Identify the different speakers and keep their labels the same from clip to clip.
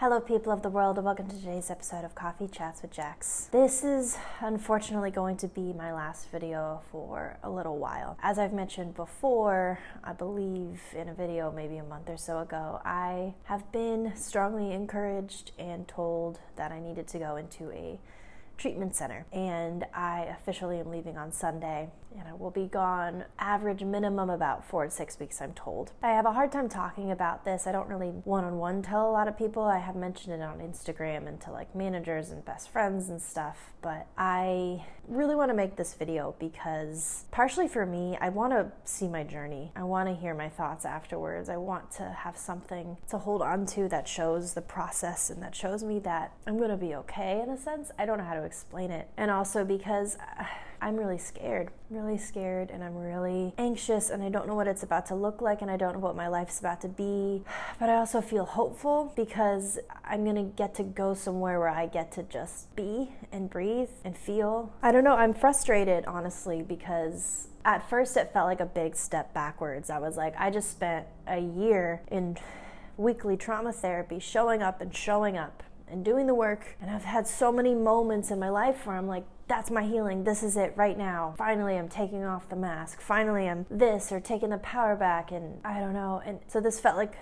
Speaker 1: Hello people of the world, and welcome to today's episode of Coffee Chats with Jax. This is unfortunately going to be my last video for a little while. As I've mentioned before, I believe in a video maybe a month or so ago, I have been strongly encouraged and told that I needed to go into a treatment center, and I officially am leaving on Sunday, and I will be gone average minimum about 4 to 6 weeks, I'm told. I have a hard time talking about this. I don't really one-on-one tell a lot of people. I have mentioned it on Instagram and to like managers and best friends and stuff, but I really want to make this video because partially for me, I want to see my journey. I want to hear my thoughts afterwards. I want to have something to hold on to that shows the process and that shows me that I'm going to be okay in a sense. I don't know how to explain it. And also because I'm really scared, and I'm really anxious, and I don't know what it's about to look like, and I don't know what my life's about to be. But I also feel hopeful because I'm gonna get to go somewhere where I get to just be and breathe and feel. I don't know, I'm frustrated, honestly, because at first it felt like a big step backwards. I was like, I just spent a year in weekly trauma therapy, showing up and doing the work, and I've had so many moments in my life where I'm like, that's my healing, this is it right now. Finally, I'm taking off the mask. Finally, I'm this, or taking the power back, and I don't know. And so this felt like,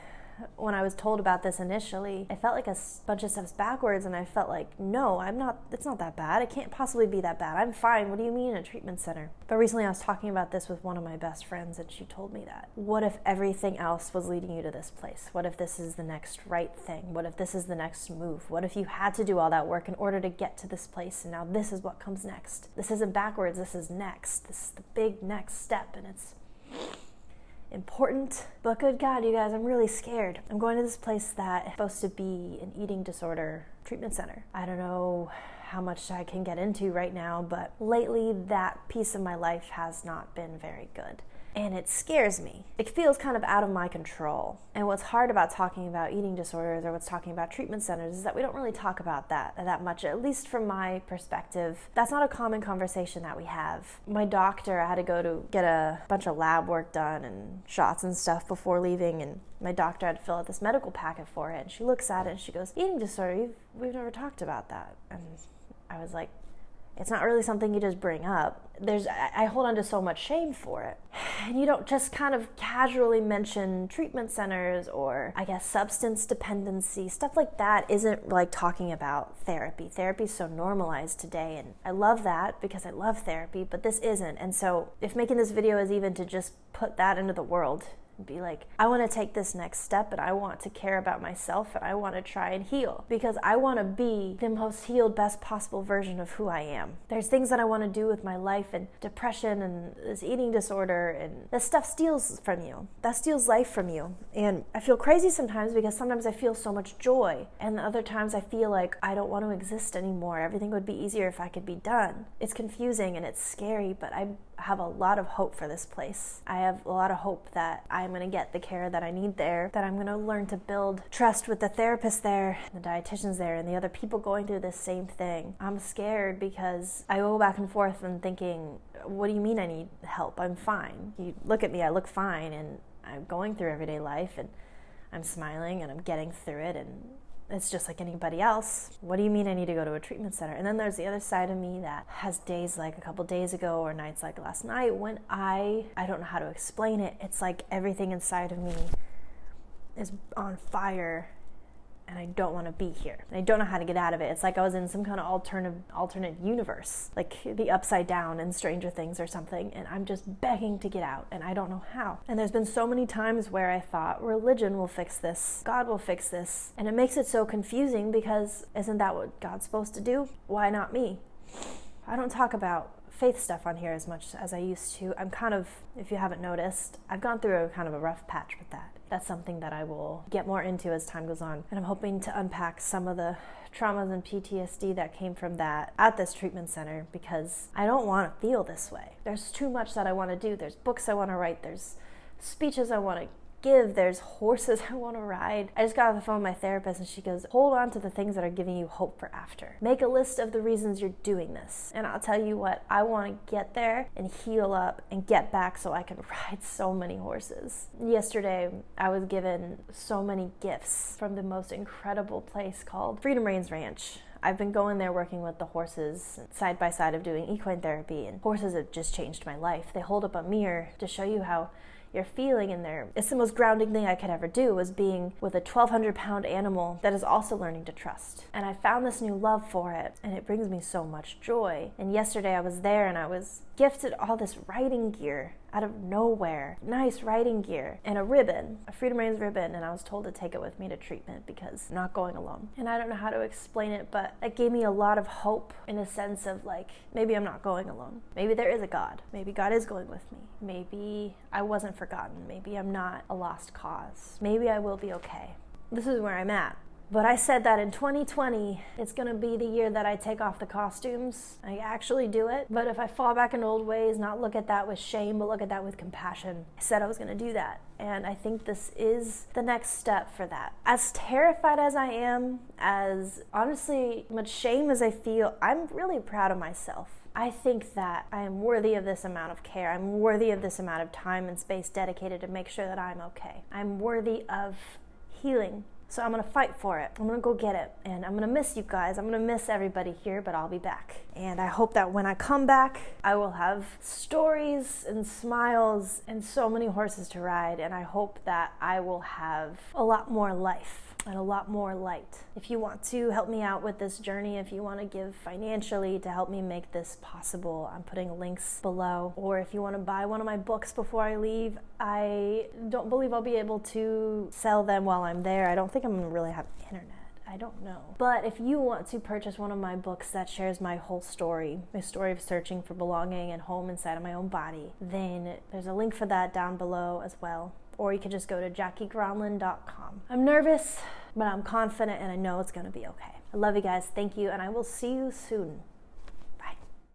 Speaker 1: when I was told about this initially, I felt like a bunch of steps backwards, and I felt like, no, it's not that bad. It can't possibly be that bad. I'm fine. What do you mean a treatment center? But recently I was talking about this with one of my best friends, and she told me that. What if everything else was leading you to this place? What if this is the next right thing? What if this is the next move? What if you had to do all that work in order to get to this place, and now this is what comes next? This isn't backwards, this is next. This is the big next step, and it's important. But good God, you guys, I'm really scared. I'm going to this place that is supposed to be an eating disorder treatment center. I don't know how much I can get into right now, but lately that piece of my life has not been very good. And it scares me. It feels kind of out of my control. And what's hard about talking about eating disorders, or what's talking about treatment centers, is that we don't really talk about that much, at least from my perspective. That's not a common conversation that we have. My doctor, I had to go to get a bunch of lab work done and shots and stuff before leaving, and my doctor had to fill out this medical packet for it, and she looks at it and she goes, eating disorder, we've never talked about that. And I was like, it's not really something you just bring up. I hold on to so much shame for it. And you don't just kind of casually mention treatment centers or, I guess, substance dependency. Stuff like that isn't like talking about therapy. Therapy is so normalized today, and I love that because I love therapy, but this isn't. And so if making this video is even to just put that into the world, be like, I want to take this next step, and I want to care about myself, and I want to try and heal because I want to be the most healed, best possible version of who I am. There's things that I want to do with my life, and depression and this eating disorder, and this stuff steals from you. That steals life from you. And I feel crazy sometimes because sometimes I feel so much joy, and other times I feel like I don't want to exist anymore. Everything would be easier if I could be done. It's confusing and it's scary, but I have a lot of hope for this place. I have a lot of hope that I'm going to get the care that I need there, that I'm going to learn to build trust with the therapist there, the dietitians there, and the other people going through this same thing. I'm scared because I go back and forth and thinking, what do you mean I need help? I'm fine. You look at me, I look fine, and I'm going through everyday life, and I'm smiling, and I'm getting through it, and it's just like anybody else. What do you mean I need to go to a treatment center? And then there's the other side of me that has days like a couple days ago or nights like last night when I don't know how to explain it. It's like everything inside of me is on fire, and I don't want to be here. And I don't know how to get out of it. It's like I was in some kind of alternate universe, like the Upside Down in Stranger Things or something, and I'm just begging to get out, and I don't know how. And there's been so many times where I thought religion will fix this, God will fix this, and it makes it so confusing because isn't that what God's supposed to do? Why not me? I don't talk about faith stuff on here as much as I used to. I'm kind of, if you haven't noticed, I've gone through a kind of a rough patch with that. That's something that I will get more into as time goes on. And I'm hoping to unpack some of the traumas and PTSD that came from that at this treatment center because I don't want to feel this way. There's too much that I want to do. There's books I want to write. There's speeches I want to give. There's horses I want to ride. I just got off the phone with my therapist and she goes, hold on to the things that are giving you hope for after. Make a list of the reasons you're doing this. And I'll tell you what, I want to get there and heal up and get back so I can ride so many horses. Yesterday, I was given so many gifts from the most incredible place called Freedom Reins Ranch. I've been going there working with the horses side by side of doing equine therapy, and horses have just changed my life. They hold up a mirror to show you how you're feeling in there. It's the most grounding thing I could ever do, was being with a 1,200-pound animal that is also learning to trust. And I found this new love for it, and it brings me so much joy. And yesterday I was there and I was gifted all this riding gear out of nowhere. Nice riding gear and a ribbon, a Freedom Reins ribbon, and I was told to take it with me to treatment because I'm not going alone. And I don't know how to explain it, but it gave me a lot of hope in a sense of like, maybe I'm not going alone. Maybe there is a God. Maybe God is going with me. Maybe I wasn't forgotten. Maybe I'm not a lost cause. Maybe I will be okay. This is where I'm at. But I said that in 2020, it's gonna be the year that I take off the costumes. I actually do it. But if I fall back into old ways, not look at that with shame, but look at that with compassion. I said I was gonna do that. And I think this is the next step for that. As terrified as I am, as honestly much shame as I feel, I'm really proud of myself. I think that I am worthy of this amount of care. I'm worthy of this amount of time and space dedicated to make sure that I'm okay. I'm worthy of healing. So I'm gonna fight for it. I'm gonna go get it. And I'm gonna miss you guys. I'm gonna miss everybody here, but I'll be back. And I hope that when I come back, I will have stories and smiles and so many horses to ride. And I hope that I will have a lot more life and a lot more light. If you want to help me out with this journey, if you want to give financially to help me make this possible, I'm putting links below. Or if you want to buy one of my books before I leave, I don't believe I'll be able to sell them while I'm there. I don't think I'm going to really have internet. I don't know. But if you want to purchase one of my books that shares my whole story, my story of searching for belonging and home inside of my own body, then there's a link for that down below as well. Or you can just go to JackieGronlin.com. I'm nervous, but I'm confident and I know it's going to be okay. I love you guys. Thank you, and I will see you soon.